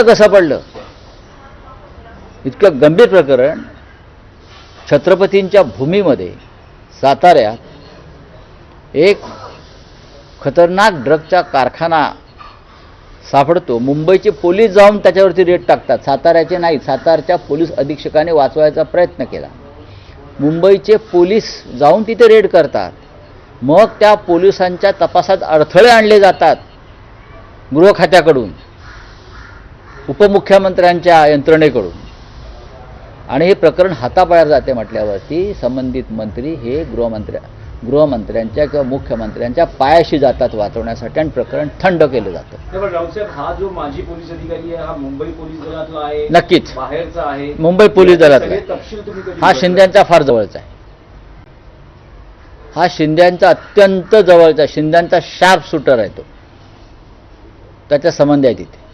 कसं पडलं? इतकं गंभीर प्रकरण. छत्रपतींच्या भूमीमध्ये साताऱ्यात एक खतरनाक ड्रगचा कारखाना सापडतो. मुंबईचे पोलीस जाऊन त्याच्यावरती रेड टाकतात. साताऱ्याचे नाही, सातारच्या पोलीस अधीक्षकाने वाचवायचा प्रयत्न केला. मुंबईचे पोलीस जाऊन तिथे रेड करतात. मग त्या पोलिसांच्या तपासात अडथळे आणले जातात गृह खात्याकडून, उपमुख्यमंत्र्यांच्या यंत्रणेकडून, आणि हे प्रकरण हाताबाहेर जाते म्हटल्यावरती संबंधित मंत्री हे गृहमंत्र्यांच्या किंवा मुख्यमंत्र्यांच्या पायाशी जातात वाचवण्यासाठी, आणि प्रकरण थंड केलं जातं. रावसाहेब, हा जो माजी पोलीस अधिकारी आहे हा मुंबई पोलीस दलातला आहे? नक्कीच बाहेरचा आहे? मुंबई पोलीस दलातला. तपशील तुम्ही कधी? हा शिंद्यांचा फार जवळचा आहे. हा शिंद्यांचा अत्यंत जवळचा, शिंद्यांचा शार्प शूटर आहे तो. त्याचा संबंध आहे तिथे.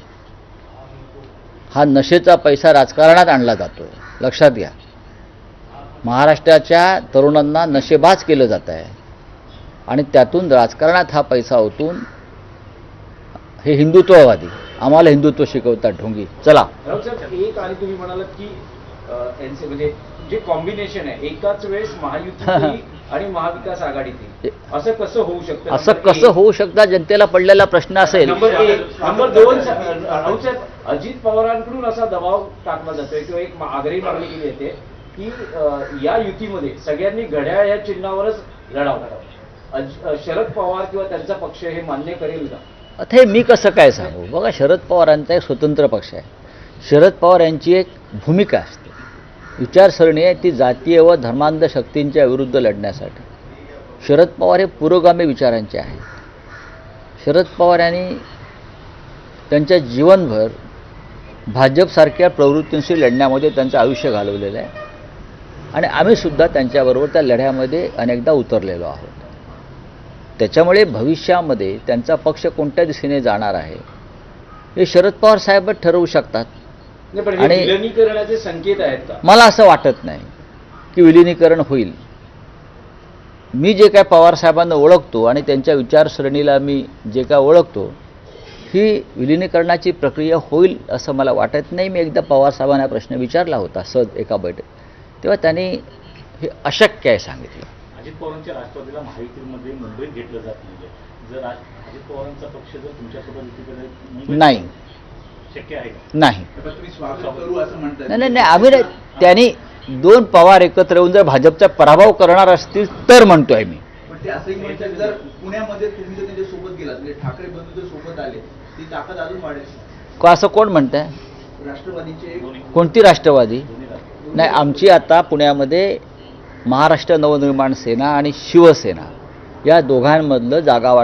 हा नशेचा पैसा राजकारणात आणला जातोय, लक्षात घ्या. महाराष्ट्राच्या तरुणांना नशेबाज केलं जात आहे आणि त्यातून राजकारणात हा पैसा ओतून हे हिंदुत्ववादी आम्हाला हिंदुत्व शिकवतात ढोंगी. चला रावसाहेब, एक आणि तुम्ही म्हणालात की म्हणजे जे कॉम्बिनेशन आहे एकाच वेळेस महायुती आणि महाविकास आघाडीतील, असं कसं होऊ शकतं? असं कसं होऊ शकतं? जनतेला पडलेला प्रश्न असेल. नंबर 2, रावसाहेब, अजित पवारांकडून असा दबाव टाकला जातोय किंवा एक आग्रही मागणी केली येते की या युतीमध्ये सगळ्यांनी घड्याळ या चिन्हावरच लढावं. शरद पवार किंवा त्यांचा पक्ष हे मान्य करेल का? आता हे मी कसं काय सांगू? बघा, शरद पवारांचा एक स्वतंत्र पक्ष आहे. शरद पवार यांची एक भूमिका असते, विचारसरणी आहे ती जातीय व धर्मांध शक्तींच्या विरुद्ध लढण्यासाठी. शरद पवार हे पुरोगामी विचारांचे आहेत. शरद पवार यांनी त्यांच्या जीवनभर भाजपसारख्या प्रवृत्तींशी लढण्यामध्ये त्यांचं आयुष्य घालवलेलं आहे आणि आम्हीसुद्धा त्यांच्याबरोबर त्या लढ्यामध्ये अनेकदा उतरलेलो आहोत. त्याच्यामुळे भविष्यामध्ये त्यांचा पक्ष कोणत्या दिशेने जाणार आहे हे शरद पवार साहेबच ठरवू शकतात. आणि विलिनीकरणाचे संकेत आहेत का? मला असं वाटत नाही की विलिनीकरण होईल. मी जे काय पवार साहेबांना ओळखतो आणि त्यांच्या विचारसरणीला मी जे काय ओळखतो, ही विलिनीकरणाची प्रक्रिया होईल असं मला वाटत नाही. मी एकदा पवार साहेबांना प्रश्न विचारला होता सहज एका बैठकीत, तेव्हा त्यांनी हे अशक्य आहे सांगितलं. अजित पवारांच्या राष्ट्रवादीला महायुतीमध्ये मुंबईत घेतलं जात नाही. जर अजित पवारांचा पक्ष जर तुमच्यासोबत युतीकडे नाही शक्य आहे का? नाही तुम्ही स्वागत करू असं म्हणताय? नाही नाही आम्ही त्यांनी 2 पवार एकत्र येऊन जर भाजपचा पराभव करणार असतील तर म्हणतोय मी. पण ते असंही म्हणतात जर पुण्यामध्ये तुम्ही जर त्यांच्या सोबत गेलात, म्हणजे ठाकरे बंधू जर सोबत आले, ती ताकद अजून वाढेल. का असं कोण म्हणतंय? राष्ट्रवादीचे कोणती राष्ट्रवादी? नाही, आमची आता पुण्यामध्ये महाराष्ट्र नवनिर्माण सेना आणि शिवसेना या दोघांमधलं जागा